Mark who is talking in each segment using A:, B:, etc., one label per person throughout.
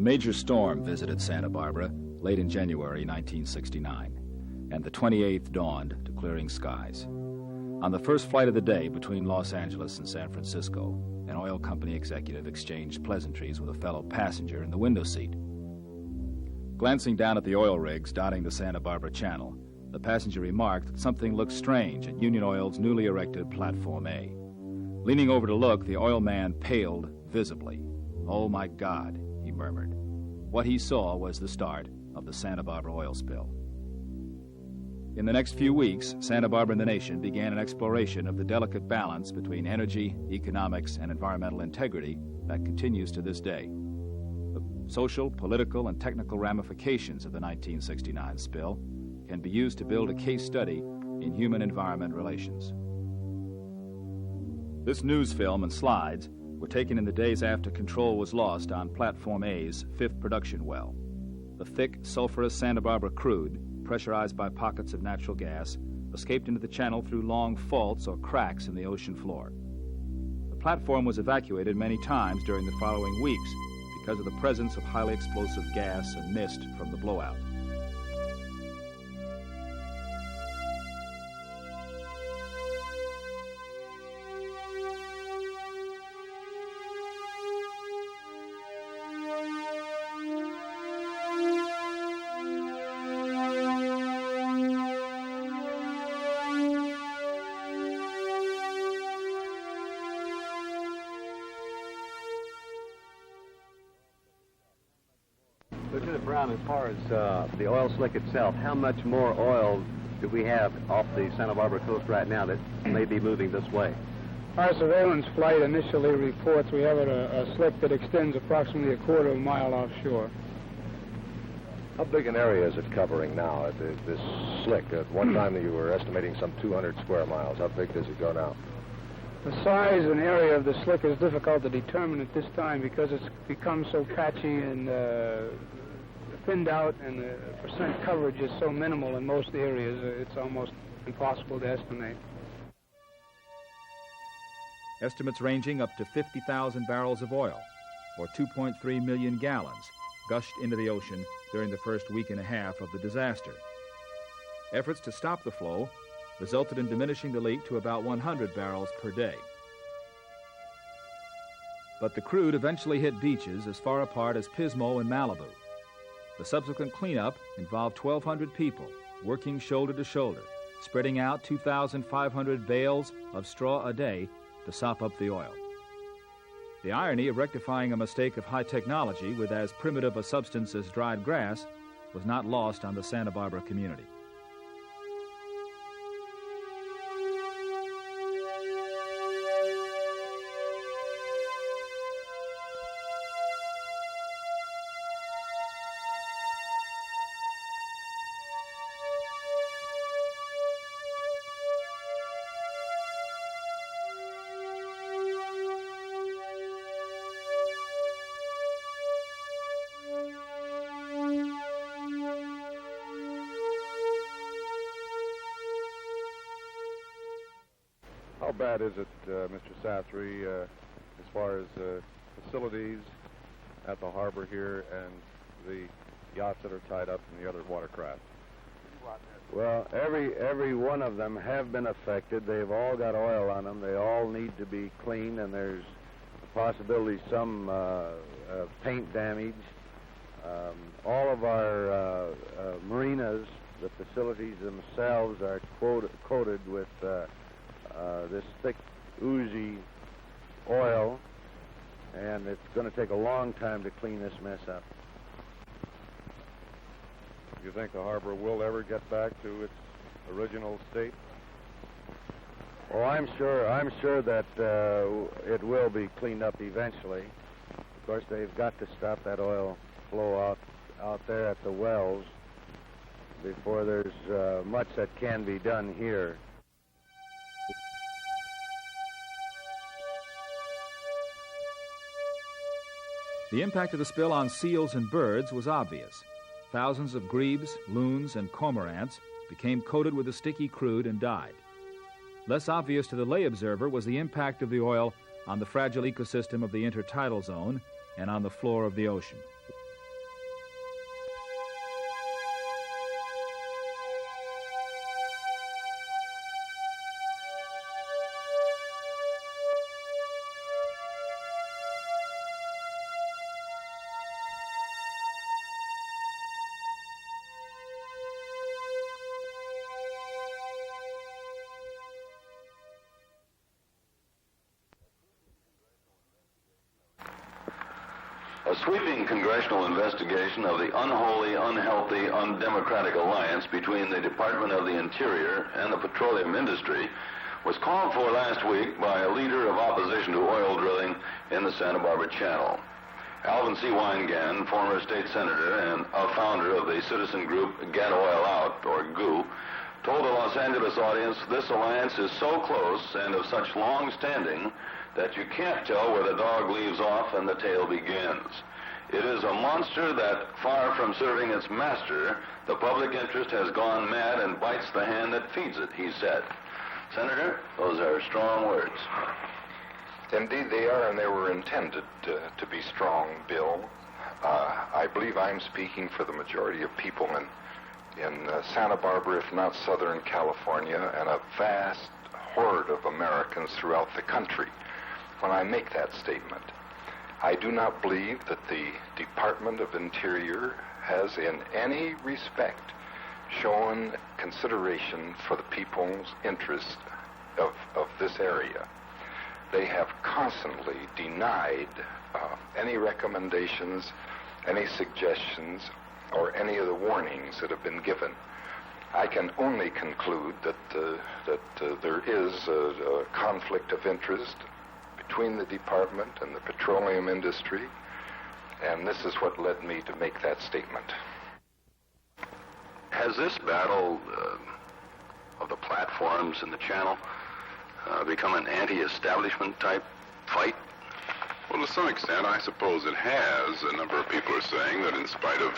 A: major storm visited Santa Barbara late in January 1969, and the 28th dawned to clearing skies. On the first flight of the day between Los Angeles and San Francisco, an oil company executive exchanged pleasantries with a fellow passenger in the window seat. Glancing down at the oil rigs dotting the Santa Barbara Channel, the passenger remarked that something looked strange at Union Oil's newly erected Platform A. Leaning over to look, the oil man paled visibly. "Oh, my God," he murmured. What he saw was the start of the Santa Barbara oil spill. In the next few weeks, Santa Barbara and the nation began an exploration of the delicate balance between energy, economics, and environmental integrity that continues to this day. The social, political, and technical ramifications of the 1969 spill can be used to build a case study in human-environment relations. This news film and slides were taken in the days after control was lost on Platform A's fifth production well. The thick, sulfurous Santa Barbara crude, pressurized by pockets of natural gas, escaped into the channel through long faults or cracks in the ocean floor. The platform was evacuated many times during the following weeks because of the presence of highly explosive gas and mist from the blowout.
B: Lieutenant Brown, as far as the oil slick itself, how much more oil do we have off the Santa Barbara coast right now that may be moving this way?
C: Our surveillance flight initially reports we have a slick that extends approximately a quarter of a mile offshore.
D: How big an area is it covering now, this slick? At one time you were estimating some 200 square miles. How big does it go now?
C: The size and area of the slick is difficult to determine at this time because it's become so patchy and thinned out, and the percent coverage is so minimal in most areas, it's almost impossible to estimate.
A: Estimates ranging up to 50,000 barrels of oil, or 2.3 million gallons, gushed into the ocean during the first week and a half of the disaster. Efforts to stop the flow resulted in diminishing the leak to about 100 barrels per day. But the crude eventually hit beaches as far apart as Pismo and Malibu. The subsequent cleanup involved 1,200 people working shoulder to shoulder, spreading out 2,500 bales of straw a day to sop up the oil. The irony of rectifying a mistake of high technology with as primitive a substance as dried grass was not lost on the Santa Barbara community.
D: How bad is it, Mr. Sathry, as far as facilities at the harbor here and the yachts that are tied up in the other watercraft?
E: Well, every one of them have been affected. They've all got oil on them. They all need to be cleaned, and there's a possibility some paint damage. All of our marinas, the facilities themselves, are coated with this thick, oozy oil, and it's going to take a long time to clean this mess up.
D: Do you think the harbor will ever get back to its original state?
E: Oh, I'm sure that it will be cleaned up eventually. Of course, they've got to stop that oil flow out there at the wells before there's much that can be done here.
A: The impact of the spill on seals and birds was obvious. Thousands of grebes, loons, and cormorants became coated with the sticky crude and died. Less obvious to the lay observer was the impact of the oil on the fragile ecosystem of the intertidal zone and on the floor of the ocean.
F: A sweeping congressional investigation of the unholy, unhealthy, undemocratic alliance between the Department of the Interior and the petroleum industry was called for last week by a leader of opposition to oil drilling in the Santa Barbara Channel. Alvin C. Weingarten, former state senator and a founder of the citizen group Get Oil Out, or GOO, told the Los Angeles audience this alliance is so close and of such long standing that you can't tell where the dog leaves off and the tail begins. It is a monster that, far from serving its master, the public interest has gone mad and bites the hand that feeds it, he said. Senator, those are strong words.
G: Indeed they are, and they were intended to be strong, Bill. I believe I'm speaking for the majority of people in Santa Barbara, if not Southern California, and a vast horde of Americans throughout the country when I make that statement. I do not believe that the Department of Interior has in any respect shown consideration for the people's interest of this area. They have constantly denied any recommendations, any suggestions, or any of the warnings that have been given. I can only conclude that there is a conflict of interest between the department and the petroleum industry, and this is what led me to make that statement.
F: Has this battle of the platforms in the channel become an anti-establishment type fight?
H: Well, to some extent, I suppose it has. A number of people are saying that in spite of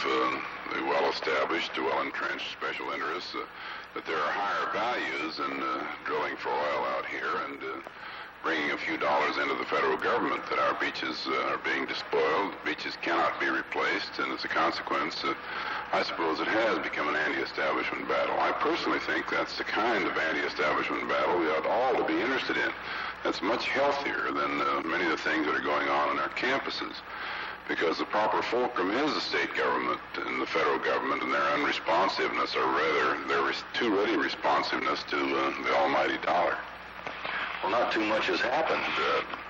H: the well-established, well-entrenched special interests, that there are higher values in drilling for oil out here and bringing a few dollars into the federal government, that our beaches are being despoiled, beaches cannot be replaced, and as a consequence, I suppose it has become an anti-establishment battle. I personally think that's the kind of anti-establishment battle we ought all to be interested in. That's much healthier than many of the things that are going on in our campuses, because the proper fulcrum is the state government and the federal government and their unresponsiveness, or rather their too ready responsiveness to the almighty dollar.
F: Well, not too much has happened.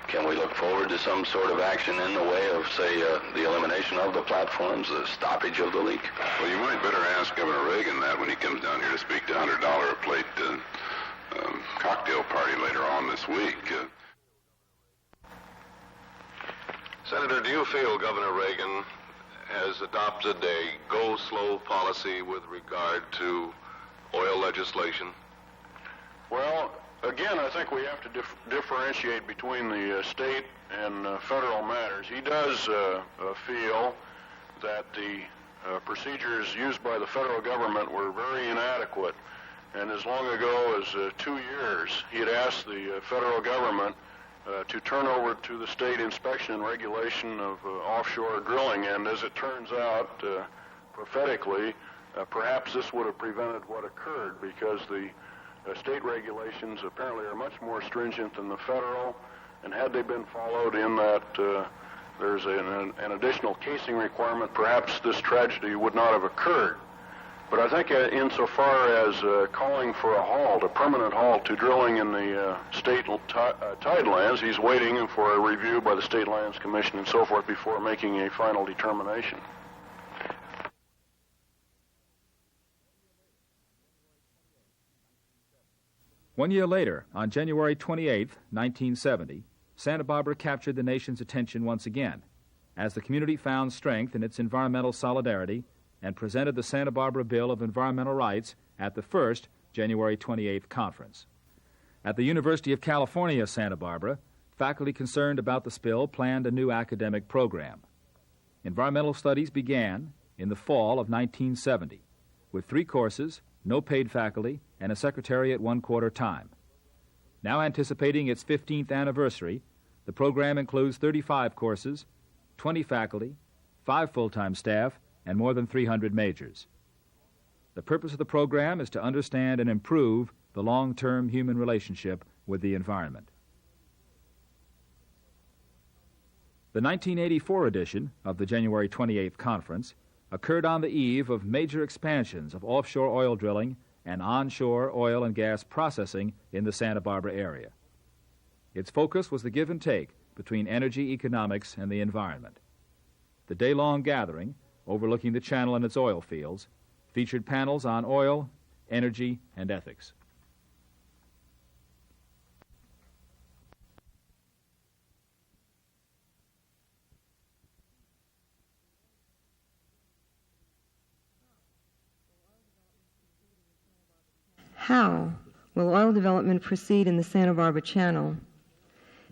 F: Can we look forward to some sort of action in the way of, say, the elimination of the platforms, the stoppage of the leak?
H: Well, you might better ask Governor Reagan that when he comes down here to speak to $100 a plate cocktail party later on this week.
I: Senator, do you feel Governor Reagan has adopted a go-slow policy with regard to oil legislation?
D: Well, again, I think we have to differentiate between the state and federal matters. He does feel that the procedures used by the federal government were very inadequate. And as long ago as 2 years, he had asked the federal government to turn over to the state inspection and regulation of offshore drilling. And as it turns out, prophetically, perhaps this would have prevented what occurred, because the state regulations apparently are much more stringent than the federal, and had they been followed in that there's an additional casing requirement, perhaps this tragedy would not have occurred. But I think insofar as calling for a halt, a permanent halt to drilling in the state tidelands, he's waiting for a review by the State Lands Commission and so forth before making a final determination.
A: One year later, on January 28, 1970, Santa Barbara captured the nation's attention once again, as the community found strength in its environmental solidarity and presented the Santa Barbara Bill of Environmental Rights at the first January 28th conference. At the University of California, Santa Barbara, faculty concerned about the spill planned a new academic program. Environmental studies began in the fall of 1970, with 3 courses, no paid faculty, and a secretary at 1/4 time. Now anticipating its 15th anniversary, the program includes 35 courses, 20 faculty, 5 full-time staff, and more than 300 majors. The purpose of the program is to understand and improve the long-term human relationship with the environment. The 1984 edition of the January 28th conference occurred on the eve of major expansions of offshore oil drilling and onshore oil and gas processing in the Santa Barbara area. Its focus was the give and take between energy economics and the environment. The day-long gathering, overlooking the channel and its oil fields, featured panels on oil, energy, and ethics.
J: How will oil development proceed in the Santa Barbara Channel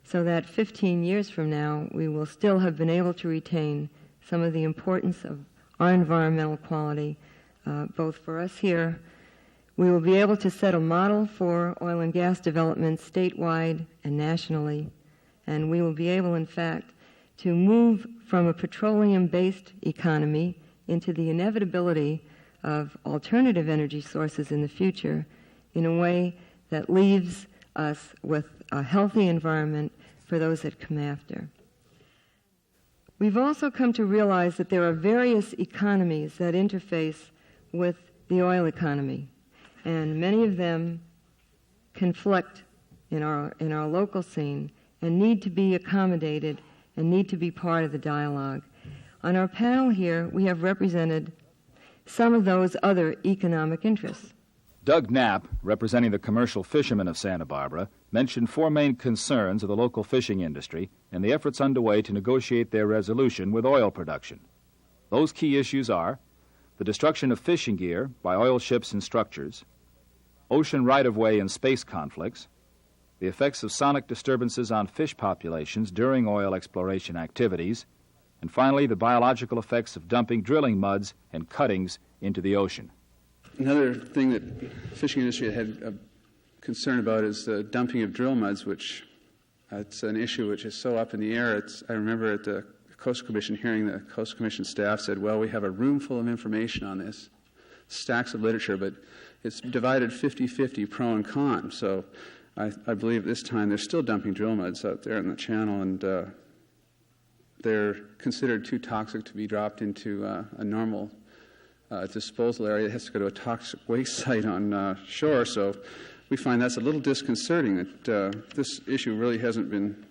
J: so that 15 years from now we will still have been able to retain some of the importance of our environmental quality, both for us here. We will be able to set a model for oil and gas development statewide and nationally, and we will be able, in fact, to move from a petroleum-based economy into the inevitability of alternative energy sources in the future in a way that leaves us with a healthy environment for those that come after. We've also come to realize that there are various economies that interface with the oil economy, and many of them conflict in our local scene and need to be accommodated and need to be part of the dialogue. On our panel here, we have represented some of those other economic interests.
A: Doug Knapp, representing the commercial fishermen of Santa Barbara, mentioned four main concerns of the local fishing industry and the efforts underway to negotiate their resolution with oil production. Those key issues are the destruction of fishing gear by oil ships and structures, ocean right-of-way and space conflicts, the effects of sonic disturbances on fish populations during oil exploration activities, and finally the biological effects of dumping drilling muds and cuttings into the ocean.
K: Another thing that the fishing industry had a concern about is the dumping of drill muds, which it's an issue which is so up in the air. I remember at the Coastal Commission hearing, the Coastal Commission staff said, well, we have a room full of information on this, stacks of literature, but it's divided 50-50 pro and con. So I believe this time they're still dumping drill muds out there in the channel, and they're considered too toxic to be dropped into a normal disposal area. It has to go to a toxic waste site on shore, so we find that's a little disconcerting that this issue really hasn't been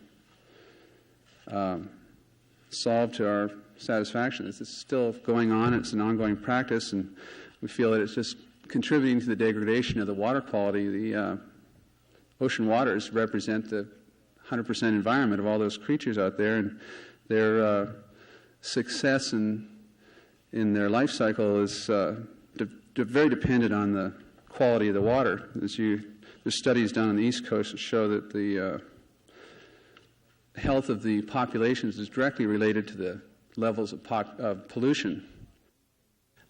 K: solved to our satisfaction. It's still going on. It's an ongoing practice, and we feel that it's just contributing to the degradation of the water quality. The ocean waters represent the 100% environment of all those creatures out there, and their success in their life cycle is very dependent on the quality of the water. There's studies done on the East Coast that show that the health of the populations is directly related to the levels of pollution.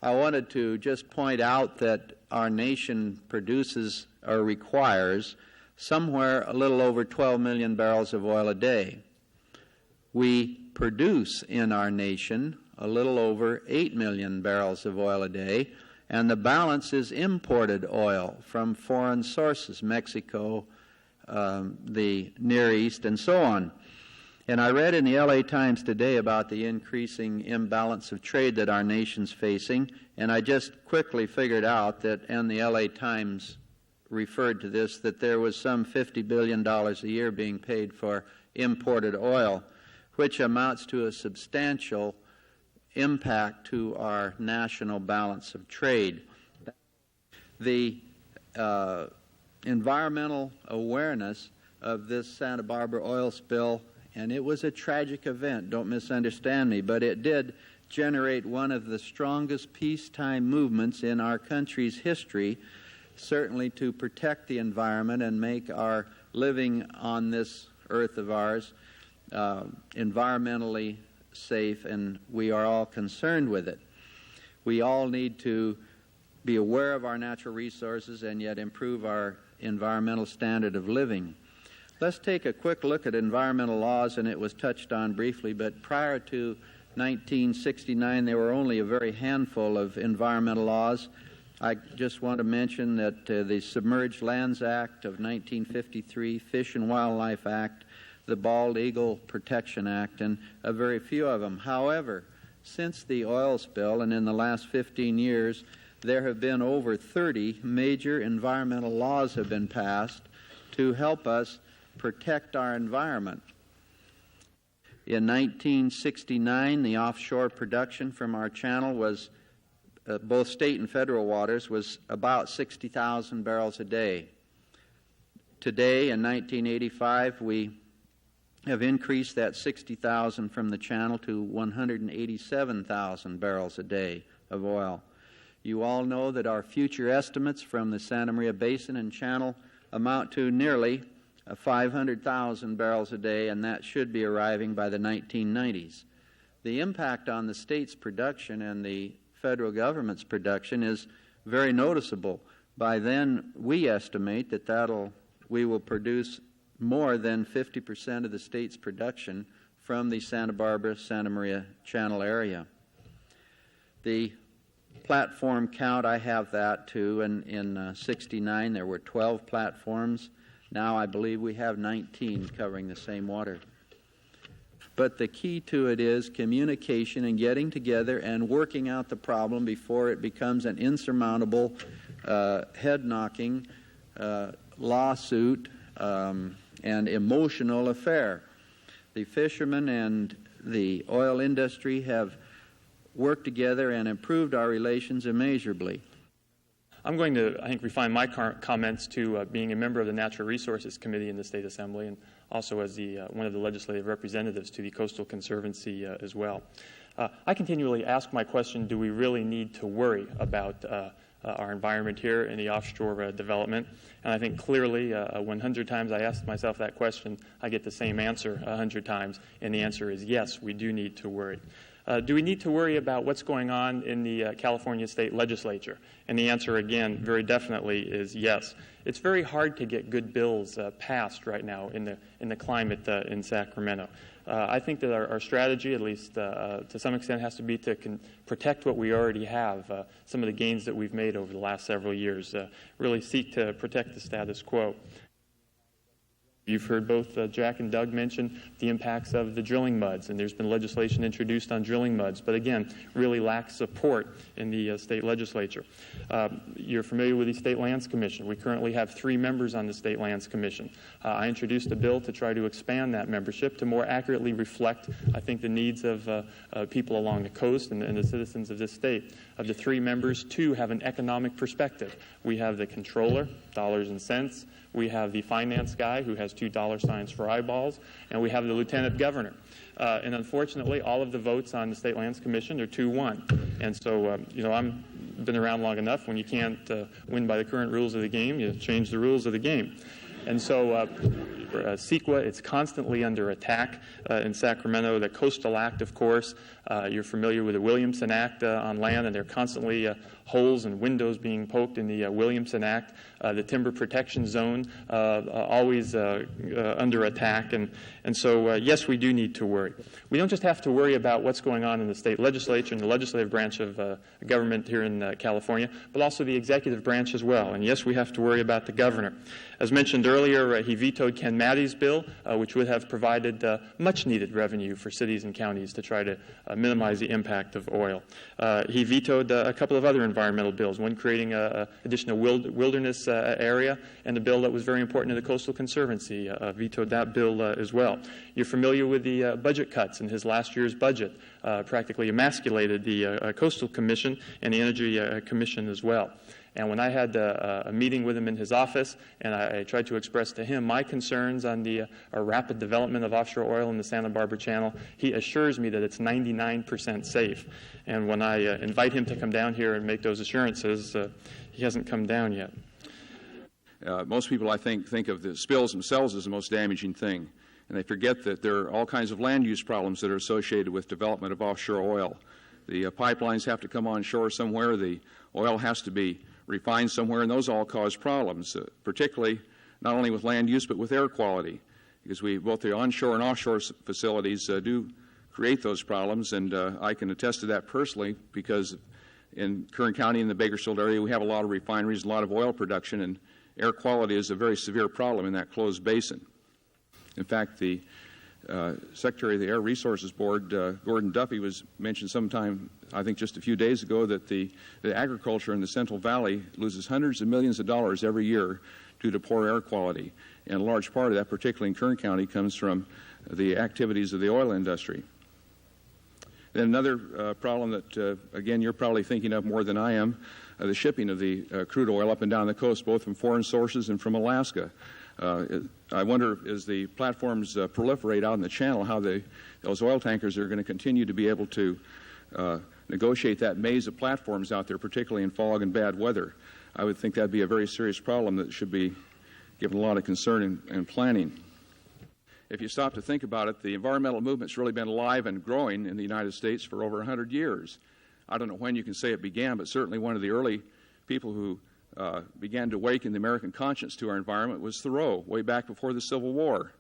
L: I wanted to just point out that our nation produces or requires somewhere a little over 12 million barrels of oil a day. We produce in our nation a little over 8 million barrels of oil a day, and the balance is imported oil from foreign sources, Mexico, the Near East, and so on. And I read in the LA Times today about the increasing imbalance of trade that our nation's facing, and I just quickly figured out that, and the LA Times referred to this, that there was some $50 billion a year being paid for imported oil, which amounts to a substantial impact to our national balance of trade. The environmental awareness of this Santa Barbara oil spill, and it was a tragic event, don't misunderstand me, but it did generate one of the strongest peacetime movements in our country's history, certainly to protect the environment and make our living on this earth of ours environmentally safe, and we are all concerned with it. We all need to be aware of our natural resources and yet improve our environmental standard of living. Let's take a quick look at environmental laws, and it was touched on briefly, but prior to 1969 there were only a very handful of environmental laws. I just want to mention that the Submerged Lands Act of 1953, Fish and Wildlife Act, the Bald Eagle Protection Act, and a very few of them. However, since the oil spill and in the last 15 years, there have been over 30 major environmental laws have been passed to help us protect our environment. In 1969, the offshore production from our channel was, both state and federal waters, was about 60,000 barrels a day. Today, in 1985, we have increased that 60,000 from the channel to 187,000 barrels a day of oil. You all know that our future estimates from the Santa Maria Basin and Channel amount to nearly 500,000 barrels a day, and that should be arriving by the 1990s. The impact on the state's production and the federal government's production is very noticeable. By then, we estimate that we will produce more than 50% of the state's production from the Santa Barbara, Santa Maria Channel area. The platform count, I have that too. In 69, there were 12 platforms. Now I believe we have 19 covering the same water. But the key to it is communication and getting together and working out the problem before it becomes an insurmountable, head-knocking lawsuit and emotional affair. The fishermen and the oil industry have worked together and improved our relations immeasurably.
M: I'm going to, I think, refine my comments to being a member of the Natural Resources Committee in the State Assembly and also as one of the legislative representatives to the Coastal Conservancy as well. I continually ask my question, do we really need to worry about our environment here in the offshore development? And I think clearly 100 times I asked myself that question, I get the same answer 100 times, and the answer is yes, we do need to worry. Do we need to worry about what's going on in the California State Legislature? And the answer, again, very definitely is yes. It's very hard to get good bills passed right now in the climate in Sacramento. I think that our strategy, at least to some extent, has to be to protect what we already have, some of the gains that we've made over the last several years, really seek to protect the status quo. You've heard both Jack and Doug mention the impacts of the drilling muds, and there's been legislation introduced on drilling muds, but again, really lacks support in the state legislature. You're familiar with the State Lands Commission. We currently have 3 members on the State Lands Commission. I introduced a bill to try to expand that membership to more accurately reflect, I think, the needs of people along the coast and the citizens of this state. Of the 3 members, 2 have an economic perspective. We have the controller, dollars and cents. We have the finance guy who has $2 for eyeballs, and we have the lieutenant governor. And unfortunately, all of the votes on the State Lands Commission are 2-1. And so, I've been around long enough. When you can't win by the current rules of the game, you change the rules of the game. And so CEQA, it's constantly under attack in Sacramento. The Coastal Act, of course, you're familiar with the Williamson Act on land, and there are constantly holes and windows being poked in the Williamson Act. The Timber Protection Zone, always under attack. And so, yes, we do need to worry. We don't just have to worry about what's going on in the state legislature and the legislative branch of government here in California, but also the executive branch as well. And yes, we have to worry about the governor. As mentioned earlier, he vetoed Ken Maddie's bill, which would have provided much-needed revenue for cities and counties to try to minimize the impact of oil. He vetoed a couple of other environmental bills, one creating an additional wilderness area, and a bill that was very important to the Coastal Conservancy, vetoed that bill as well. You're familiar with the budget cuts in his last year's budget, practically emasculated the Coastal Commission and the Energy Commission as well. And when I had a meeting with him in his office, and I tried to express to him my concerns on the rapid development of offshore oil in the Santa Barbara Channel, he assures me that it's 99% safe. And when I invite him to come down here and make those assurances, he hasn't come down yet.
N: Most people, I think of the spills themselves as the most damaging thing, and they forget that there are all kinds of land use problems that are associated with development of offshore oil. The pipelines have to come on shore somewhere. The oil has to be refined somewhere, and those all cause problems, particularly not only with land use but with air quality, because both the onshore and offshore facilities do create those problems, and I can attest to that personally because in Kern County in the Bakersfield area we have a lot of refineries, a lot of oil production, and air quality is a very severe problem in that closed basin. In fact, the Secretary of the Air Resources Board, Gordon Duffy, mentioned sometime, I think just a few days ago, that the agriculture in the Central Valley loses hundreds of millions of dollars every year due to poor air quality. And a large part of that, particularly in Kern County, comes from the activities of the oil industry. Then another problem that, again, you're probably thinking of more than I am, the shipping of the crude oil up and down the coast, both from foreign sources and from Alaska. I wonder, as the platforms proliferate out in the channel, how those oil tankers are going to continue to be able to negotiate that maze of platforms out there, particularly in fog and bad weather. I would think that would be a very serious problem that should be given a lot of concern and planning. If you stop to think about it, the environmental movement's really been alive and growing in the United States for over 100 years. I don't know when you can say it began, but certainly one of the early people who began to awaken the American conscience to our environment was Thoreau, way back before the Civil War.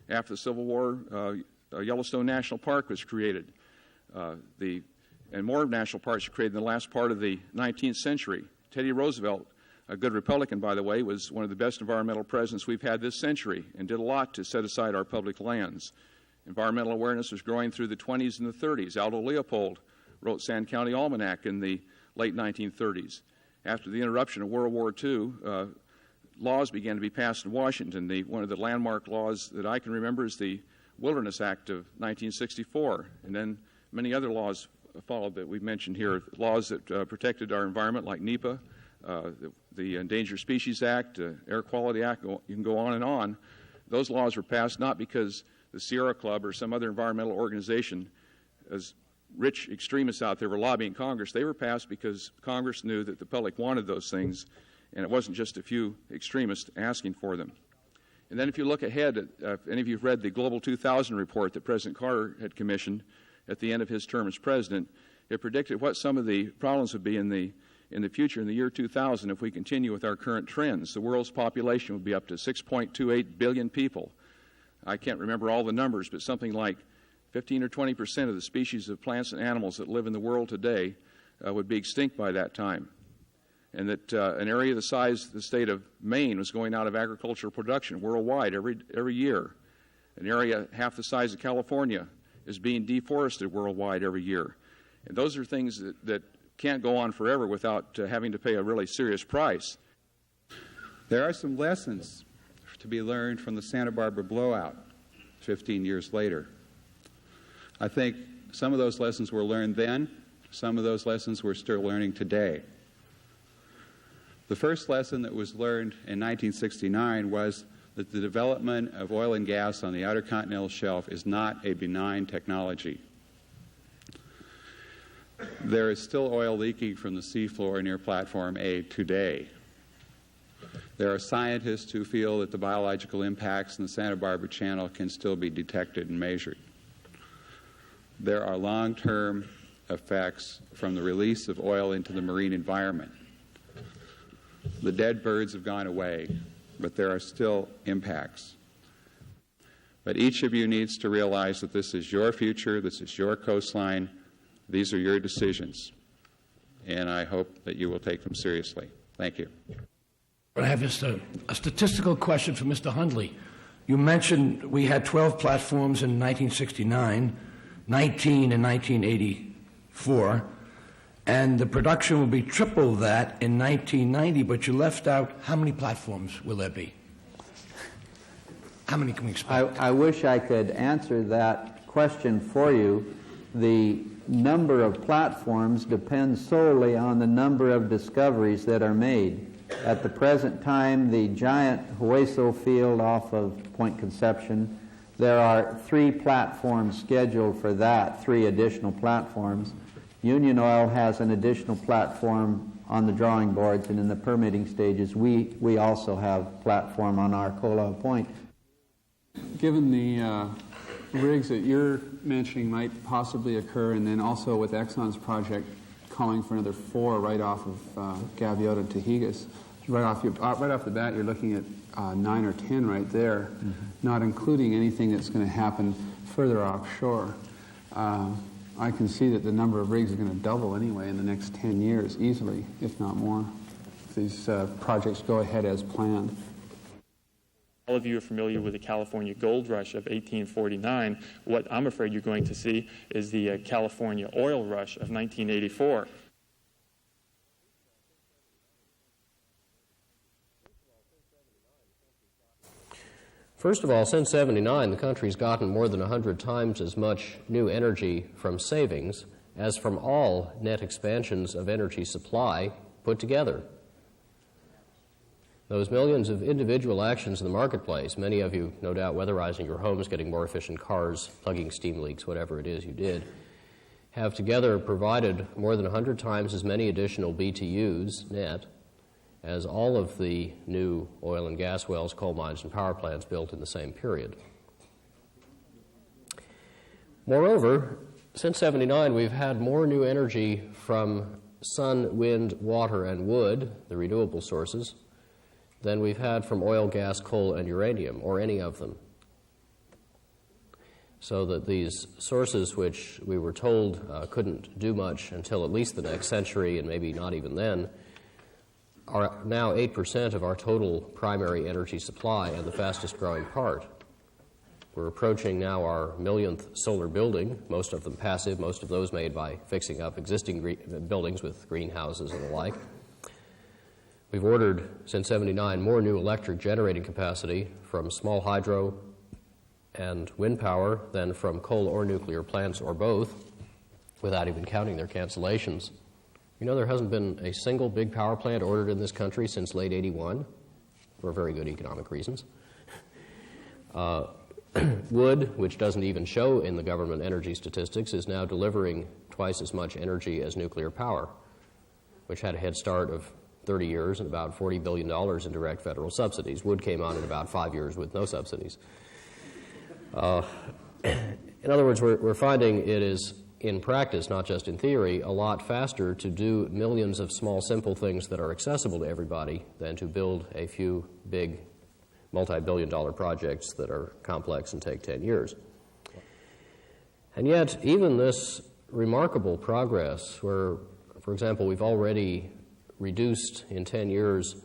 N: After the Civil War, Yellowstone National Park was created. And more national parks were created in the last part of the 19th century. Teddy Roosevelt, a good Republican, by the way, was one of the best environmental presidents we've had this century and did a lot to set aside our public lands. Environmental awareness was growing through the 20s and the 30s. Aldo Leopold wrote Sand County Almanac in the late 1930s. After the interruption of World War II, laws began to be passed in Washington. One of the landmark laws that I can remember is the Wilderness Act of 1964, and then many other laws followed that we've mentioned here, laws that protected our environment like NEPA, the Endangered Species Act, Air Quality Act, you can go on and on. Those laws were passed not because the Sierra Club or some other environmental organization, as rich extremists out there, were lobbying Congress. They were passed because Congress knew that the public wanted those things, and it wasn't just a few extremists asking for them. And then if you look ahead, if any of you have read the Global 2000 report that President Carter had commissioned at the end of his term as president, it predicted what some of the problems would be in the future, in the year 2000, if we continue with our current trends. The world's population would be up to 6.28 billion people. I can't remember all the numbers, but something like 15 or 20% of the species of plants and animals that live in the world today would be extinct by that time. And that an area the size of the state of Maine was going out of agricultural production worldwide every year. An area half the size of California is being deforested worldwide every year. And those are things that can't go on forever without having to pay a really serious price.
O: There are some lessons to be learned from the Santa Barbara blowout 15 years later. I think some of those lessons were learned then, some of those lessons we're still learning today. The first lesson that was learned in 1969 was that the development of oil and gas on the outer continental shelf is not a benign technology. There is still oil leaking from the seafloor near Platform A today. There are scientists who feel that the biological impacts in the Santa Barbara Channel can still be detected and measured. There are long-term effects from the release of oil into the marine environment. The dead birds have gone away, but there are still impacts. But each of you needs to realize that this is your future, this is your coastline, these are your decisions, and I hope that you will take them seriously. Thank you.
P: I have just a statistical question for Mr. Hundley. You mentioned we had 12 platforms in 1969, 19 in 1984, and the production will be triple that in 1990, but you left out how many platforms will there be? How many can we expect?
L: I wish I could answer that question for you. The number of platforms depends solely on the number of discoveries that are made. At the present time, the giant Hueso field off of Point Conception, there are 3 platforms scheduled for that, 3 additional platforms. Union Oil has an additional platform on the drawing boards, and in the permitting stages, we also have platform on our Kola Point.
K: Given the rigs that you're mentioning might possibly occur, and then also with Exxon's project calling for another 4 right off of Gaviota to Higas, right off the bat, you're looking at 9 or 10 right there, not including anything that's going to happen further offshore. I can see that the number of rigs are going to double anyway in the next 10 years, easily, if not more, if these projects go ahead as planned.
M: All of you are familiar with the California gold rush of 1849. What I'm afraid you're going to see is the California oil rush of 1984.
Q: First of all, since '79, the country's gotten more than 100 times as much new energy from savings as from all net expansions of energy supply put together. Those millions of individual actions in the marketplace, many of you, no doubt, weatherizing your homes, getting more efficient cars, plugging steam leaks, whatever it is you did, have together provided more than 100 times as many additional BTUs net as all of the new oil and gas wells, coal mines, and power plants built in the same period. Moreover, since '79, we've had more new energy from sun, wind, water, and wood, the renewable sources, than we've had from oil, gas, coal, and uranium, or any of them. So that these sources, which we were told couldn't do much until at least the next century, and maybe not even then, are now 8% of our total primary energy supply and the fastest growing part. We're approaching now our millionth solar building, most of them passive, most of those made by fixing up existing buildings with greenhouses and the like. We've ordered, since '79, more new electric generating capacity from small hydro and wind power than from coal or nuclear plants or both, without even counting their cancellations. You know, there hasn't been a single big power plant ordered in this country since late '81, for very good economic reasons. Wood, which doesn't even show in the government energy statistics, is now delivering twice as much energy as nuclear power, which had a head start of 30 years and about $40 billion in direct federal subsidies. Wood came on in about 5 years with no subsidies. In other words, we're finding it is, in practice, not just in theory, a lot faster to do millions of small, simple things that are accessible to everybody than to build a few big multi-billion-dollar projects that are complex and take 10 years. And yet, even this remarkable progress, where, for example, we've already reduced in 10 years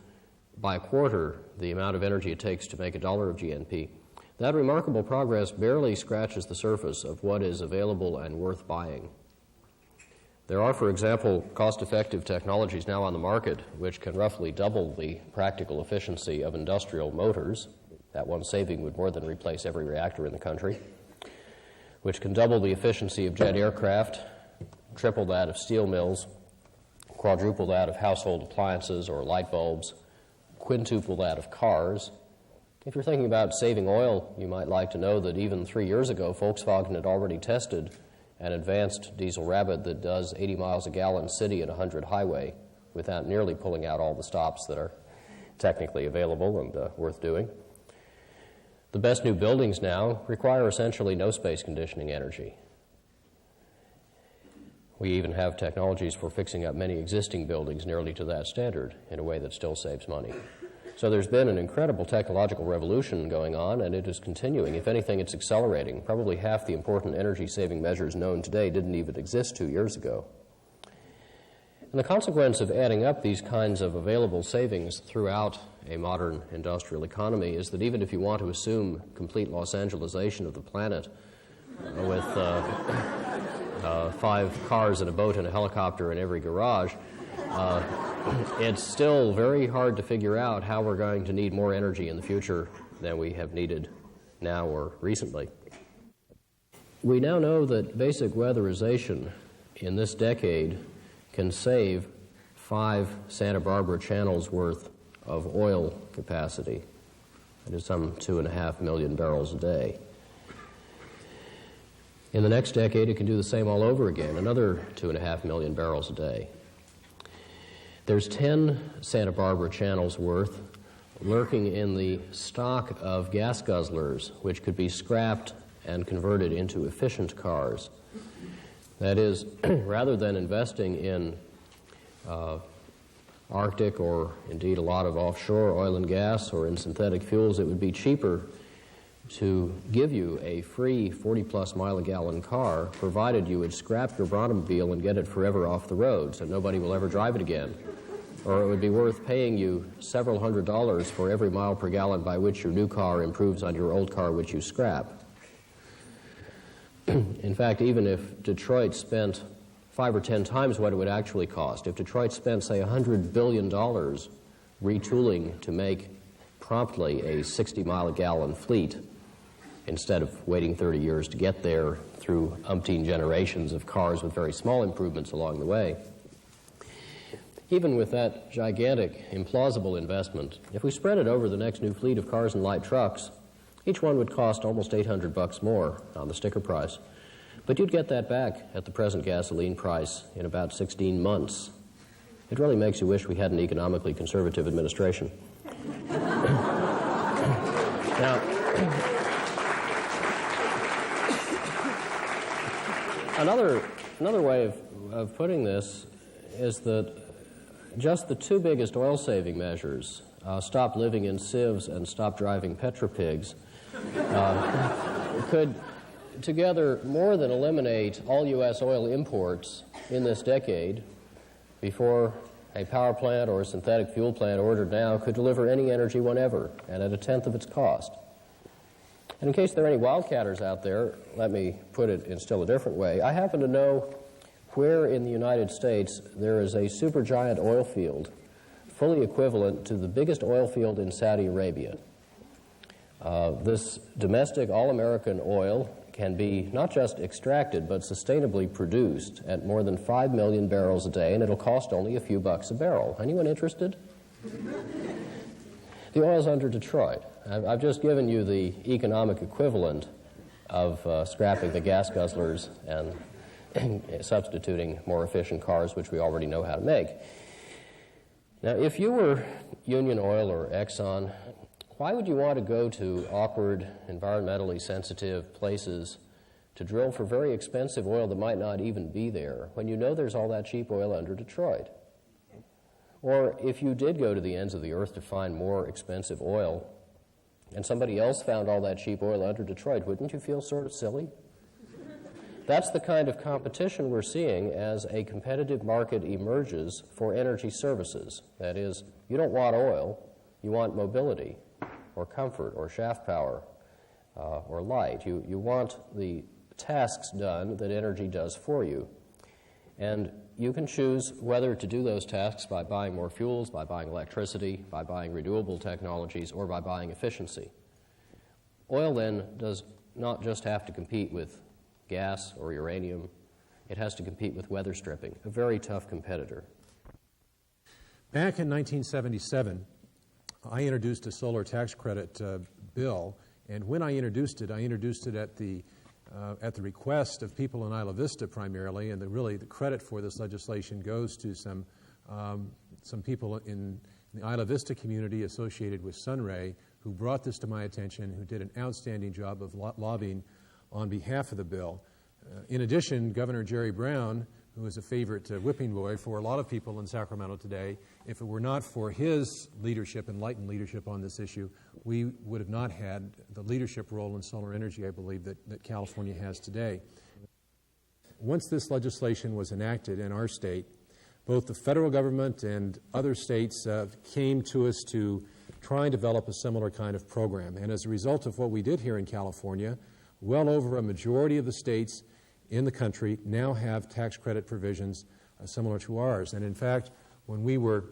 Q: by a quarter the amount of energy it takes to make $1 of GNP, that remarkable progress barely scratches the surface of what is available and worth buying. There are, for example, cost-effective technologies now on the market which can roughly double the practical efficiency of industrial motors. That one saving would more than replace every reactor in the country, which can double the efficiency of jet aircraft, triple that of steel mills, quadruple that of household appliances or light bulbs, quintuple that of cars. If you're thinking about saving oil, you might like to know that even 3 years ago, Volkswagen had already tested an advanced diesel Rabbit that does 80 miles a gallon city and 100 highway without nearly pulling out all the stops that are technically available and worth doing. The best new buildings now require essentially no space conditioning energy. We even have technologies for fixing up many existing buildings nearly to that standard in a way that still saves money. So there's been an incredible technological revolution going on, and it is continuing. If anything, it's accelerating. Probably half the important energy-saving measures known today didn't even exist 2 years ago. And the consequence of adding up these kinds of available savings throughout a modern industrial economy is that even if you want to assume complete Los Angelesization of the planet with 5 cars and a boat and a helicopter in every garage, it's still very hard to figure out how we're going to need more energy in the future than we have needed now or recently. We now know that basic weatherization in this decade can save 5 Santa Barbara channels worth of oil capacity. That is some 2.5 million barrels a day. In the next decade, it can do the same all over again, another 2.5 million barrels a day. There's 10 Santa Barbara channels worth lurking in the stock of gas guzzlers, which could be scrapped and converted into efficient cars. That is, rather than investing in Arctic or indeed a lot of offshore oil and gas or in synthetic fuels, it would be cheaper to give you a free 40-plus mile a gallon car, provided you would scrap your automobile and get it forever off the road so nobody will ever drive it again. Or it would be worth paying you several $100s for every mile per gallon by which your new car improves on your old car which you scrap. In fact, even if Detroit spent 5 or 10 times what it would actually cost, if Detroit spent, say, $100 billion retooling to make promptly a 60-mile-a-gallon fleet instead of waiting 30 years to get there through umpteen generations of cars with very small improvements along the way. Even with that gigantic, implausible investment, if we spread it over the next new fleet of cars and light trucks, each one would cost almost $800 more on the sticker price. But you'd get that back at the present gasoline price in about 16 months. It really makes you wish we had an economically conservative administration. Now, another way of putting this is that just the two biggest oil-saving measures, stop living in sieves and stop driving Petropigs, could together more than eliminate all U.S. oil imports in this decade before a power plant or a synthetic fuel plant ordered now could deliver any energy whenever and at a tenth of its cost. And in case there are any wildcatters out there, let me put it in still a different way. I happen to know where in the United States there is a supergiant oil field fully equivalent to the biggest oil field in Saudi Arabia. This domestic all-American oil can be not just extracted but sustainably produced at more than 5 million barrels a day, and it'll cost only a few bucks a barrel. Anyone interested? The oil's under Detroit. I've just given you the economic equivalent of scrapping the gas guzzlers and substituting more efficient cars, which we already know how to make. Now, if you were Union Oil or Exxon, why would you want to go to awkward, environmentally sensitive places to drill for very expensive oil that might not even be there when you know there's all that cheap oil under Detroit? Or if you did go to the ends of the earth to find more expensive oil and somebody else found all that cheap oil under Detroit, wouldn't you feel sort of silly? That's the kind of competition we're seeing as a competitive market emerges for energy services. That is, you don't want oil, you want mobility, or comfort, or shaft power, or light. You want the tasks done that energy does for you. And you can choose whether to do those tasks by buying more fuels, by buying electricity, by buying renewable technologies, or by buying efficiency. Oil then does not just have to compete with gas or uranium. It has to compete with weather stripping, a very tough competitor.
R: Back in 1977, I introduced a solar tax credit bill, and when I introduced it at the request of people in Isla Vista primarily, and the credit for this legislation goes to some people in the Isla Vista community associated with Sunray who brought this to my attention, who did an outstanding job of lobbying on behalf of the bill. In addition, Governor Jerry Brown, who is a favorite whipping boy for a lot of people in Sacramento today, if it were not for his leadership, enlightened leadership on this issue, we would have not had the leadership role in solar energy, I believe, that California has today. Once this legislation was enacted in our state, both the federal government and other states came to us to try and develop a similar kind of program. And as a result of what we did here in California, well over a majority of the states in the country now have tax credit provisions similar to ours. And in fact, when we were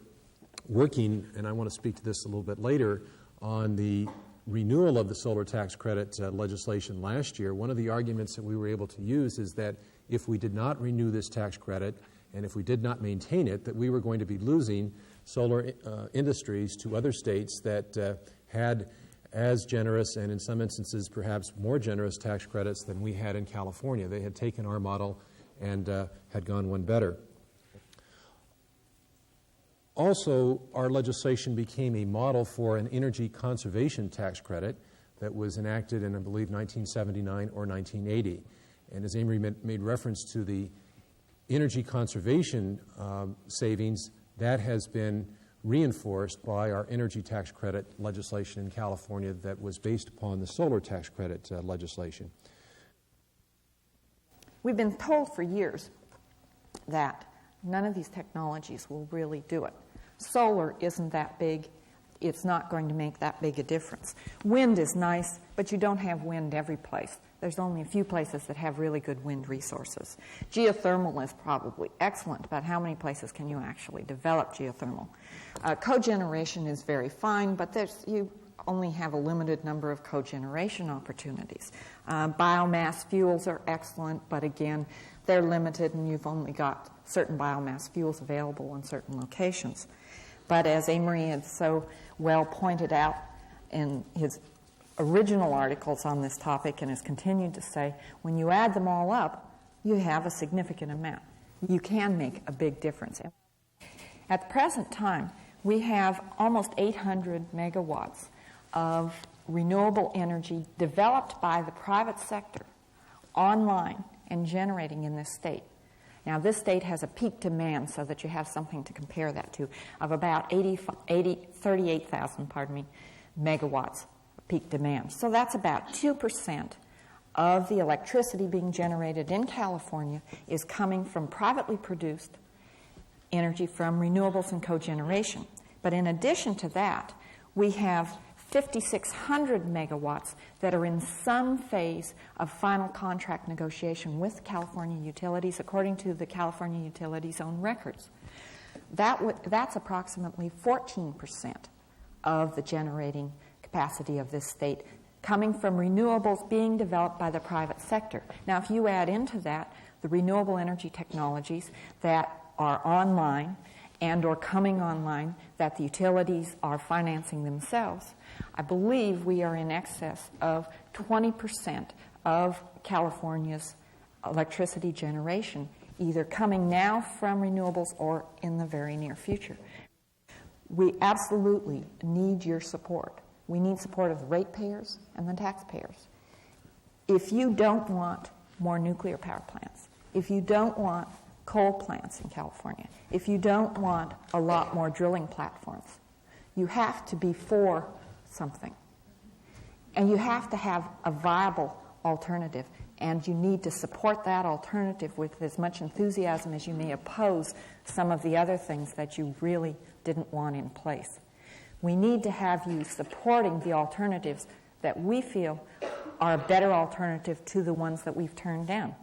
R: working, and I want to speak to this a little bit later, on the renewal of the solar tax credit legislation last year, one of the arguments that we were able to use is that if we did not renew this tax credit and if we did not maintain it, that we were going to be losing solar industries to other states that had as generous and in some instances perhaps more generous tax credits than we had in California. They had taken our model and had gone one better. Also, our legislation became a model for an energy conservation tax credit that was enacted in, I believe, 1979 or 1980. And as Amory made reference to the energy conservation savings, that has been reinforced by our energy tax credit legislation in California that was based upon the solar tax credit legislation.
S: We've been told for years that none of these technologies will really do it. Solar isn't that big. It's not going to make that big a difference. Wind is nice, but you don't have wind every place. There's only a few places that have really good wind resources. Geothermal is probably excellent, but how many places can you actually develop geothermal? Cogeneration is very fine, but only have a limited number of cogeneration opportunities. Biomass fuels are excellent, but again, they're limited and you've only got certain biomass fuels available in certain locations. But as Amory had so well pointed out in his original articles on this topic and has continued to say, when you add them all up, you have a significant amount. You can make a big difference. At the present time, we have almost 800 megawatts of renewable energy developed by the private sector online and generating in this state. Now, this state has a peak demand, so that you have something to compare that to, of about 38,000 megawatts of peak demand. So that's about 2% of the electricity being generated in California is coming from privately produced energy from renewables and cogeneration. But in addition to that, we have 5,600 megawatts that are in some phase of final contract negotiation with California utilities, according to the California utilities' own records. That's approximately 14% of the generating capacity of this state, coming from renewables being developed by the private sector. Now, if you add into that the renewable energy technologies that are online and or coming online that the utilities are financing themselves, I believe we are in excess of 20% of California's electricity generation, either coming now from renewables or in the very near future. We absolutely need your support. We need support of the ratepayers and the taxpayers. If you don't want more nuclear power plants, if you don't want coal plants in California, if you don't want a lot more drilling platforms, you have to be for something. And you have to have a viable alternative, and you need to support that alternative with as much enthusiasm as you may oppose some of the other things that you really didn't want in place. We need to have you supporting the alternatives that we feel are a better alternative to the ones that we've turned down.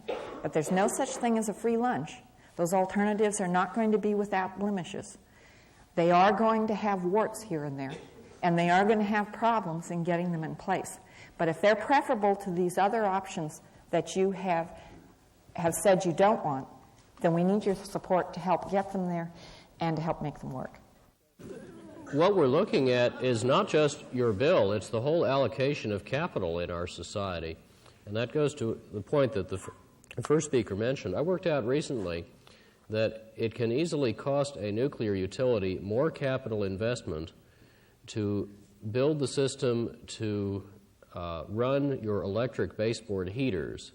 S: But there's no such thing as a free lunch. Those alternatives are not going to be without blemishes. They are going to have warts here and there, and they are going to have problems in getting them in place. But if they're preferable to these other options that you have said you don't want, then we need your support to help get them there and to help make them work.
Q: What we're looking at is not just your bill, it's the whole allocation of capital in our society. And that goes to the point that the first speaker mentioned. I worked out recently that it can easily cost a nuclear utility more capital investment to build the system to run your electric baseboard heaters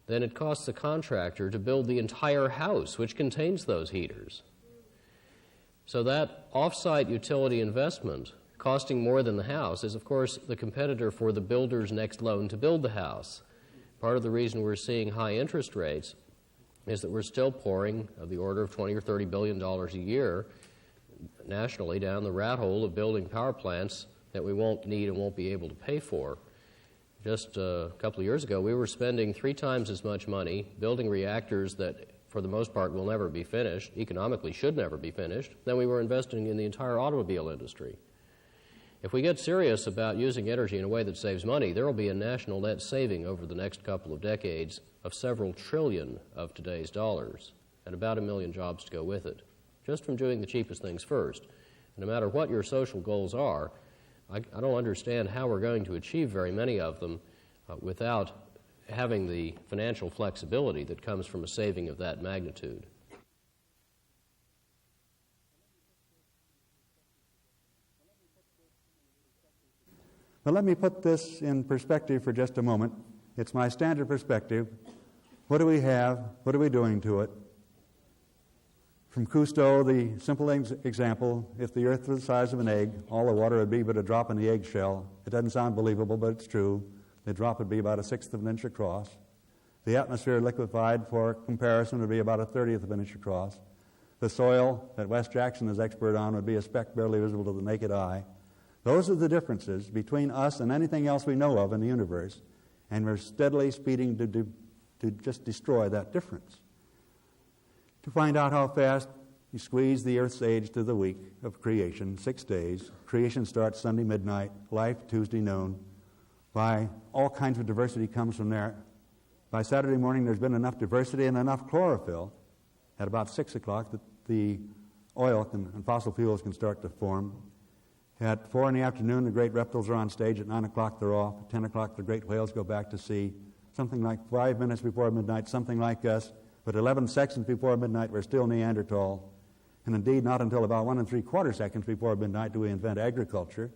Q: than it costs the contractor to build the entire house which contains those heaters. So that off-site utility investment costing more than the house is, of course, the competitor for the builder's next loan to build the house. Part of the reason we're seeing high interest rates is that we're still pouring of the order of $20 or $30 billion a year nationally down the rat hole of building power plants that we won't need and won't be able to pay for. Just a couple of years ago, we were spending 3 times as much money building reactors that, for the most part, will never be finished, economically should never be finished, than we were investing in the entire automobile industry. If we get serious about using energy in a way that saves money, there will be a national net saving over the next couple of decades of several trillion of today's dollars, and about 1 million jobs to go with it, just from doing the cheapest things first. And no matter what your social goals are, I don't understand how we're going to achieve very many of them without having the financial flexibility that comes from a saving of that magnitude.
T: But let me put this in perspective for just a moment. It's my standard perspective. What do we have? What are we doing to it? From Cousteau, the simple example, if the earth was the size of an egg, all the water would be but a drop in the eggshell. It doesn't sound believable, but it's true. The drop would be about 1/6 of an inch across. The atmosphere liquefied, for comparison, would be about 1/30 of an inch across. The soil that Wes Jackson is expert on would be a speck barely visible to the naked eye. Those are the differences between us and anything else we know of in the universe, and we're steadily speeding to just destroy that difference. To find out how fast You squeeze the Earth's age to the week of creation, 6 days. Creation starts Sunday midnight, life Tuesday noon. By all kinds of diversity comes from there. By Saturday morning, there's been enough diversity and enough chlorophyll at about 6 o'clock that the oil and fossil fuels can start to form. At 4 in the afternoon, the great reptiles are on stage. At 9 o'clock, they're off. At 10 o'clock, the great whales go back to sea. Something like 5 minutes before midnight, something like us. But 11 seconds before midnight, we're still Neanderthal. And indeed, not until about 1 3/4 seconds before midnight do we invent agriculture.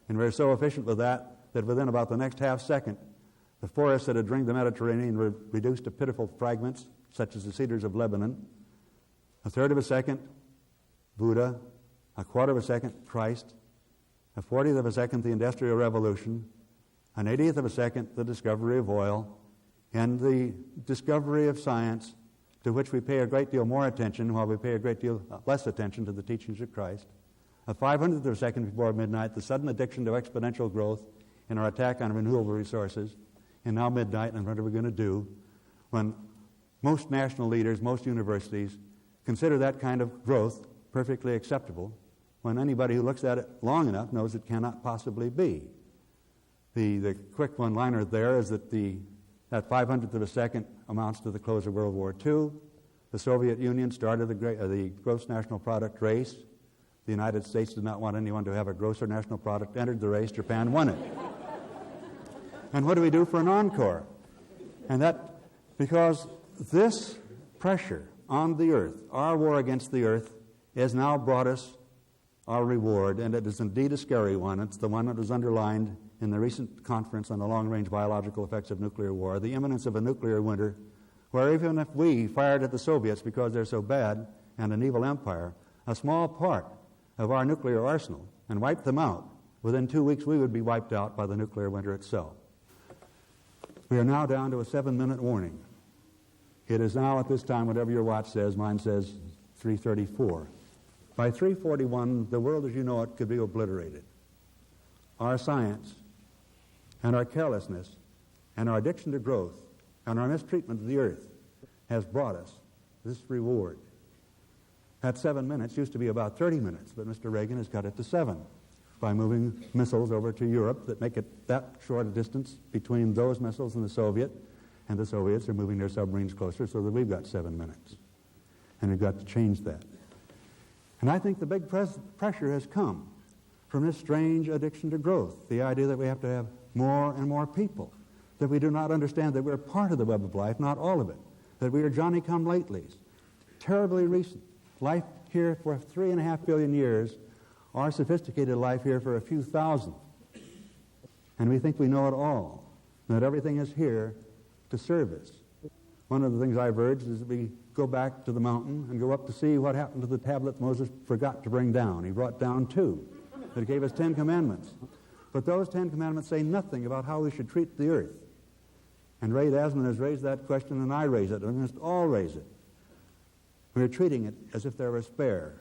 T: And we're so efficient with that within about the next half second, the forests that had ringed the Mediterranean were reduced to pitiful fragments, such as the cedars of Lebanon. 1/3 of a second, Buddha. 1/4 of a second, Christ. 1/40th of a second, the Industrial Revolution. 1/80th of a second, the discovery of oil. And the discovery of science, to which we pay a great deal more attention while we pay a great deal less attention to the teachings of Christ. 500th of a second before midnight, the sudden addiction to exponential growth in our attack on renewable resources. And now midnight, and what are we going to do when most national leaders, most universities, consider that kind of growth perfectly acceptable, when anybody who looks at it long enough knows it cannot possibly be? The quick one-liner there is that that 500th of a second amounts to the close of World War II. The Soviet Union started the gross national product race. The United States did not want anyone to have a grosser national product, entered the race, Japan won it. And what do we do for an encore? And that, because this pressure on the earth, our war against the earth, has now brought us our reward, and it is indeed a scary one. It's the one that was underlined in the recent conference on the long-range biological effects of nuclear war, the imminence of a nuclear winter, where even if we fired at the Soviets because they're so bad and an evil empire, a small part of our nuclear arsenal, and wiped them out, within 2 weeks we would be wiped out by the nuclear winter itself. We are now down to a 7-minute warning. It is now at this time, whatever your watch says, mine says 3:34. By 3:41, the world as you know it could be obliterated. Our science and our carelessness and our addiction to growth and our mistreatment of the earth has brought us this reward. That 7 minutes used to be about 30 minutes, but Mr. Reagan has cut it to 7 by moving missiles over to Europe that make it that short a distance between those missiles and the Soviets are moving their submarines closer so that we've got 7 minutes. And we've got to change that. And I think the big pressure has come from this strange addiction to growth, the idea that we have to have more and more people, that we do not understand that we're part of the web of life, not all of it, that we are Johnny-come-latelys, terribly recent. Life here for 3.5 billion years, our sophisticated life here for a few thousand. And we think we know it all, that everything is here to serve us. One of the things I've urged is that we go back to the mountain and go up to see what happened to the tablet Moses forgot to bring down. He brought down 2 that gave us 10 commandments. But those 10 commandments say nothing about how we should treat the earth. And Ray Asman has raised that question, and I raise it, and we must all raise it. We're treating it as if there were spare,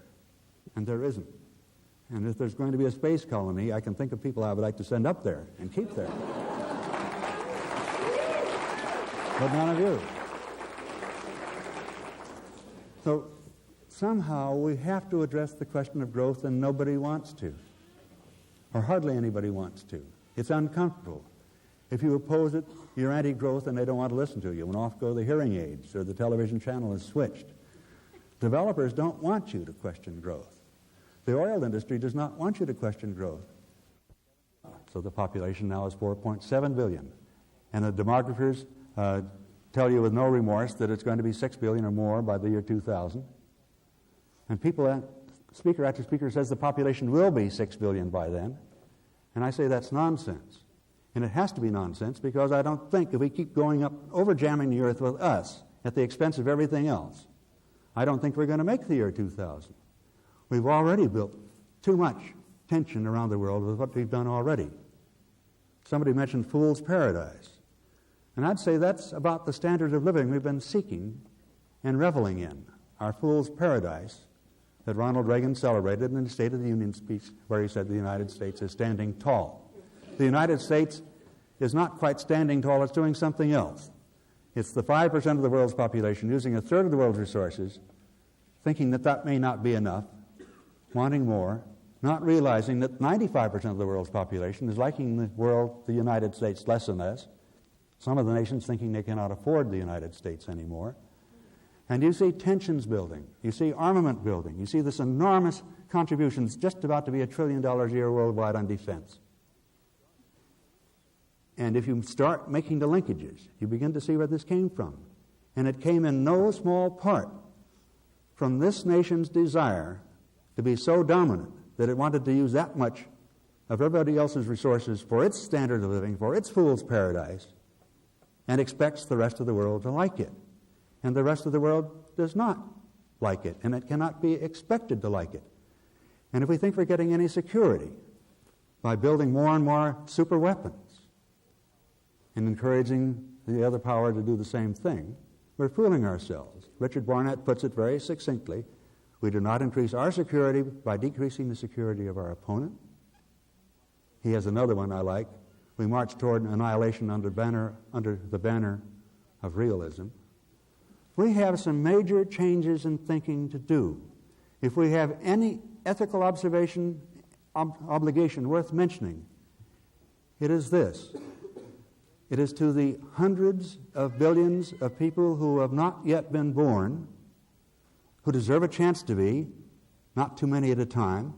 T: and there isn't. And if there's going to be a space colony, I can think of people I would like to send up there and keep there. But none of you. So somehow we have to address the question of growth, and nobody wants to, or hardly anybody wants to. It's uncomfortable. If you oppose it, you're anti-growth, and they don't want to listen to you. When off go the hearing aids, or the television channel is switched. Developers don't want you to question growth. The oil industry does not want you to question growth. So the population now is 4.7 billion. And the demographers tell you with no remorse that it's going to be 6 billion or more by the year 2000. And speaker after speaker says the population will be 6 billion by then. And I say that's nonsense. And it has to be nonsense because I don't think if we keep going up, over-jamming the earth with us at the expense of everything else, I don't think we're going to make the year 2000. We've already built too much tension around the world with what we've done already. Somebody mentioned fool's paradise. And I'd say that's about the standard of living we've been seeking and reveling in, our fool's paradise that Ronald Reagan celebrated in the State of the Union speech where he said the United States is standing tall. The United States is not quite standing tall, it's doing something else. It's the 5% of the world's population using 1/3 of the world's resources thinking that that may not be enough, wanting more, not realizing that 95% of the world's population is liking the United States less and less. Some of the nations thinking they cannot afford the United States anymore. And you see tensions building. You see armament building. You see this enormous contributions, just about to be $1 trillion a year worldwide on defense. And if you start making the linkages, you begin to see where this came from. And it came in no small part from this nation's desire to be so dominant that it wanted to use that much of everybody else's resources for its standard of living, for its fool's paradise, and expects the rest of the world to like it. And the rest of the world does not like it, and it cannot be expected to like it. And if we think we're getting any security by building more and more super weapons and encouraging the other power to do the same thing, we're fooling ourselves. Richard Barnett puts it very succinctly. We do not increase our security by decreasing the security of our opponent. He has another one I like. We march toward annihilation under the banner of realism. We have some major changes in thinking to do. If we have any ethical obligation worth mentioning, it is this. It is to the hundreds of billions of people who have not yet been born, who deserve a chance to be, not too many at a time,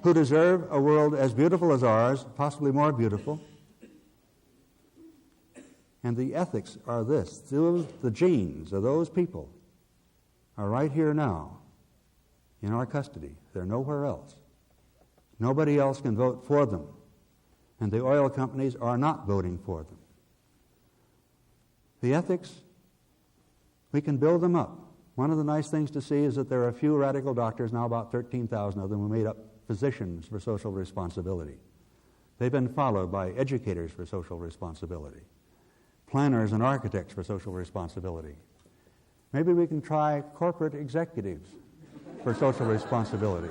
T: who deserve a world as beautiful as ours, possibly more beautiful. And the ethics are this. The genes of those people are right here now in our custody. They're nowhere else. Nobody else can vote for them. And the oil companies are not voting for them. The ethics, we can build them up. One of the nice things to see is that there are a few radical doctors, now about 13,000 of them, who made up physicians for social responsibility. They've been followed by educators for social responsibility, planners and architects for social responsibility. Maybe we can try corporate executives for social responsibility.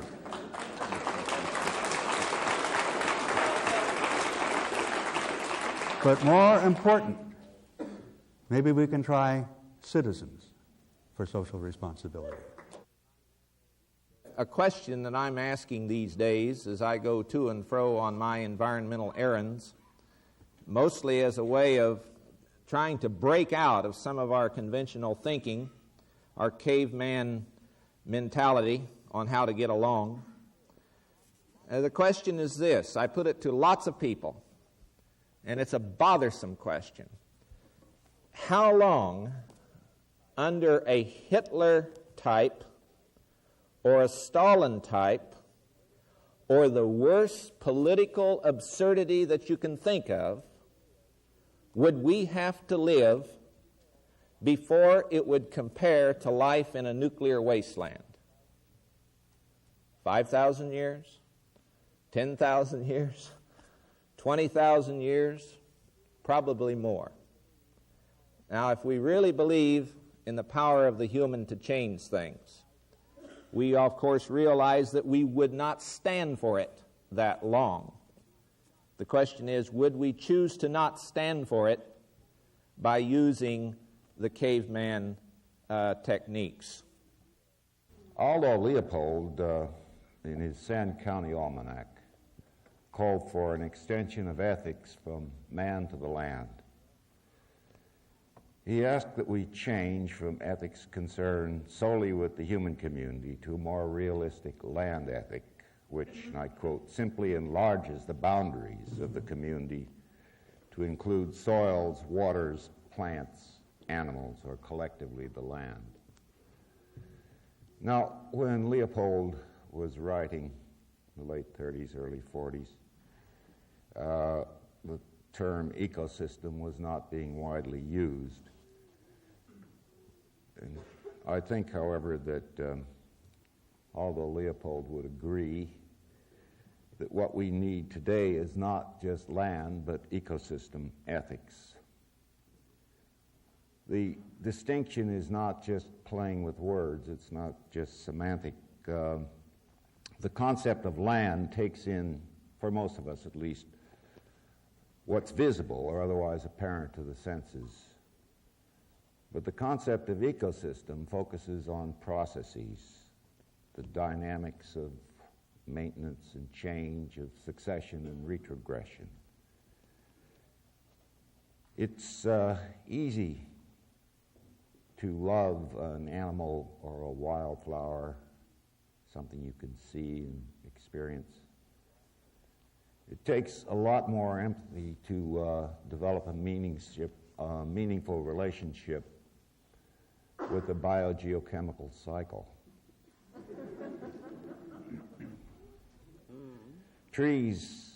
T: But more important, maybe we can try citizens for social responsibility.
U: A question that I'm asking these days as I go to and fro on my environmental errands, mostly as a way of trying to break out of some of our conventional thinking, our caveman mentality on how to get along. The question is this. I put it to lots of people, and it's a bothersome question. How long, under a Hitler type or a Stalin type or the worst political absurdity that you can think of, would we have to live before it would compare to life in a nuclear wasteland? 5,000 years? 10,000 years? 20,000 years? Probably more. Now, if we really believe in the power of the human to change things, we, of course, realize that we would not stand for it that long. The question is, would we choose to not stand for it by using the caveman techniques?
V: Aldo Leopold, in his Sand County Almanac, called for an extension of ethics from man to the land. He asked that we change from ethics concerned solely with the human community to a more realistic land ethic, which, and I quote, simply enlarges the boundaries of the community to include soils, waters, plants, animals, or collectively the land. Now, when Leopold was writing in the late 30s, early 40s, the term ecosystem was not being widely used. And I think, however, that although Leopold would agree that what we need today is not just land, but ecosystem ethics. The distinction is not just playing with words, it's not just semantic. The concept of land takes in, for most of us at least, what's visible or otherwise apparent to the senses. But the concept of ecosystem focuses on processes, the dynamics of maintenance and change, of succession and retrogression. It's easy to love an animal or a wildflower, something you can see and experience. It takes a lot more empathy to develop a meaningful relationship with the biogeochemical cycle. Trees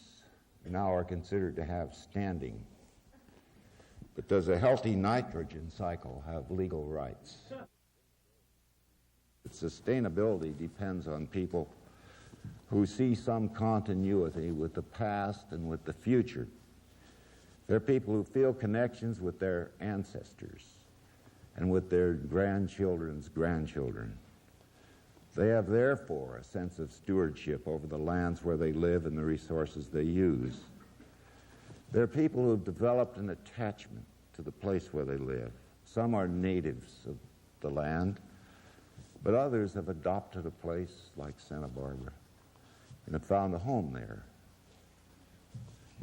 V: now are considered to have standing, but does a healthy nitrogen cycle have legal rights? Sustainability depends on people who see some continuity with the past and with the future. They're people who feel connections with their ancestors and with their grandchildren's grandchildren. They have, therefore, a sense of stewardship over the lands where they live and the resources they use. They're people who've developed an attachment to the place where they live. Some are natives of the land, but others have adopted a place like Santa Barbara and have found a home there.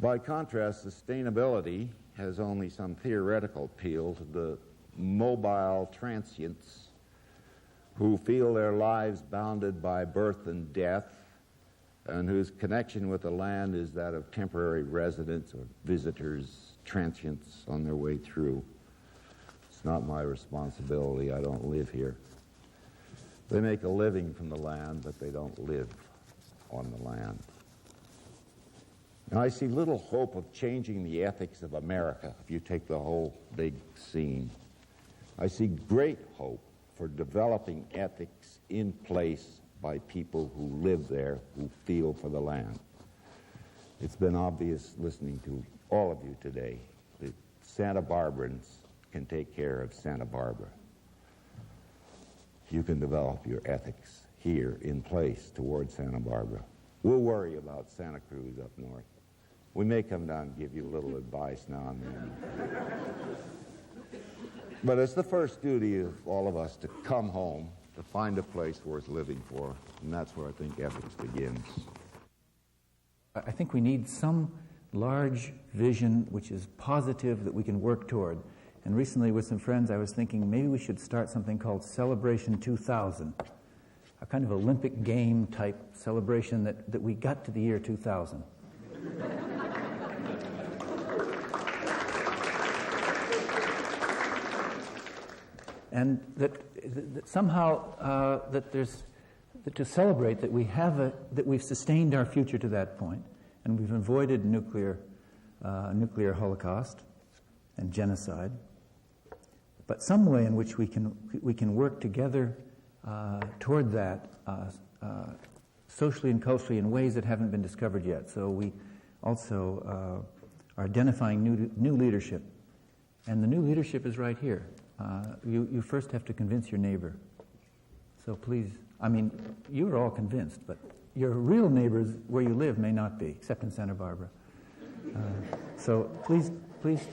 V: By contrast, sustainability has only some theoretical appeal to the mobile transients who feel their lives bounded by birth and death and whose connection with the land is that of temporary residents or visitors, transients on their way through. It's not my responsibility. I don't live here. They make a living from the land, but they don't live on the land. And I see little hope of changing the ethics of America if you take the whole big scene. I see great hope for developing ethics in place by people who live there, who feel for the land. It's been obvious listening to all of you today that Santa Barbarans can take care of Santa Barbara. You can develop your ethics here in place towards Santa Barbara. We'll worry about Santa Cruz up north. We may come down and give you a little advice now and then. But it's the first duty of all of us to come home, to find a place worth living for, and that's where I think ethics begins.
B: I think we need some large vision which is positive that we can work toward. And recently with some friends I was thinking maybe we should start something called Celebration 2000, a kind of Olympic game type celebration that we got to the year 2000. And that somehow to celebrate that that we've sustained our future to that point, and we've avoided nuclear holocaust and genocide, but some way in which we can work together toward that socially and culturally in ways that haven't been discovered yet. So we also are identifying new leadership, and the new leadership is right here. You first have to convince your neighbor. So please, I mean, you are all convinced, but your real neighbors where you live may not be, except in Santa Barbara. So please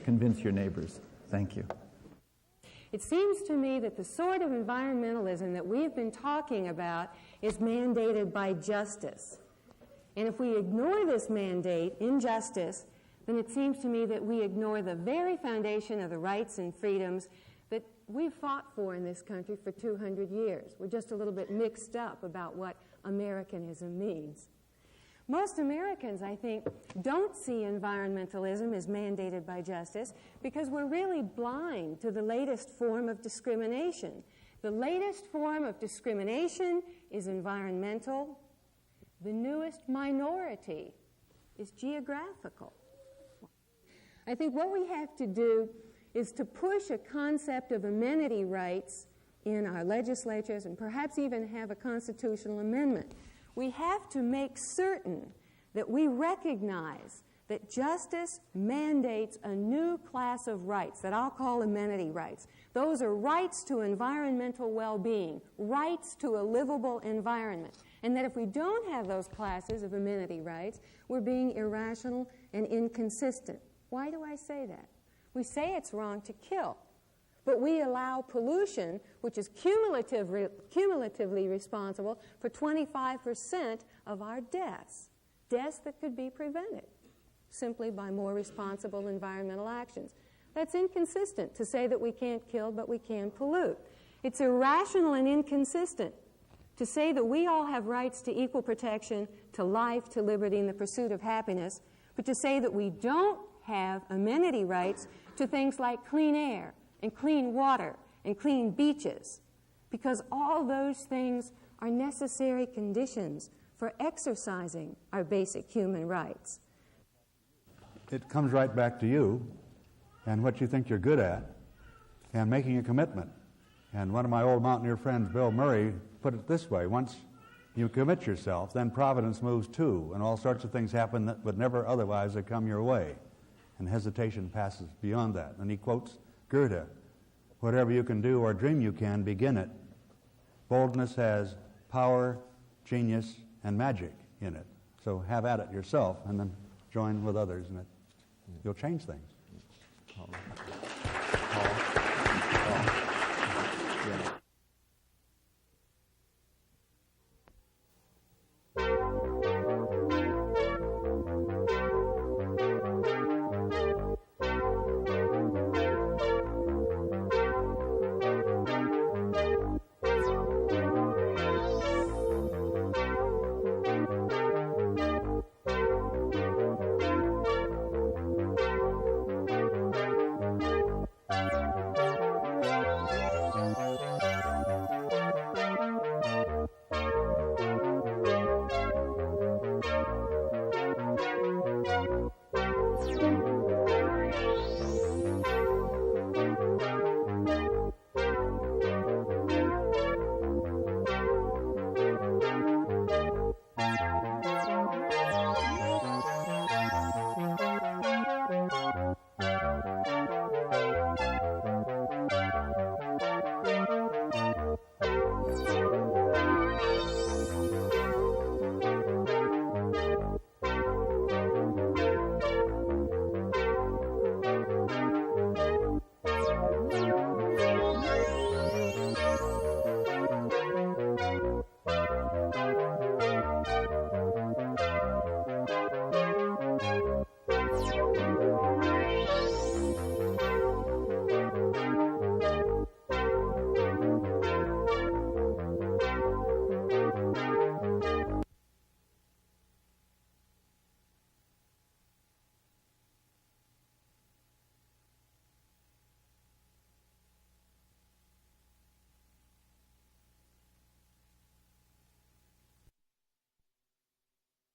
B: convince your neighbors. Thank you.
C: It seems to me that the sort of environmentalism that we've been talking about is mandated by justice. And if we ignore this mandate, injustice, then it seems to me that we ignore the very foundation of the rights and freedoms that we've fought for in this country for 200 years. We're just a little bit mixed up about what Americanism means. Most Americans, I think, don't see environmentalism as mandated by justice because we're really blind to the latest form of discrimination. The latest form of discrimination is environmental. The newest minority is geographical. I think what we have to do is to push a concept of amenity rights in our legislatures and perhaps even have a constitutional amendment. We have to make certain that we recognize that justice mandates a new class of rights that I'll call amenity rights. Those are rights to environmental well-being, rights to a livable environment. And that if we don't have those classes of amenity rights, we're being irrational and inconsistent. Why do I say that? We say it's wrong to kill. but we allow pollution, which is cumulatively responsible for 25% of our deaths that could be prevented simply by more responsible environmental actions. That's inconsistent to say that we can't kill, but we can pollute. It's irrational and inconsistent to say that we all have rights to equal protection, to life, to liberty, and the pursuit of happiness, but to say that we don't have amenity rights to things like clean air and clean water and clean beaches, because all those things are necessary conditions for exercising our basic human rights.
T: It comes right back to you and what you think you're good at and making a commitment. And one of my old mountaineer friends, Bill Murray, put it this way: once you commit yourself, then Providence moves too, and all sorts of things happen that would never otherwise have come your way. And hesitation passes beyond that. And he quotes Goethe, "Whatever you can do or dream you can, begin it. Boldness has power, genius, and magic in it. So have at it yourself, and then join with others, and you'll change things."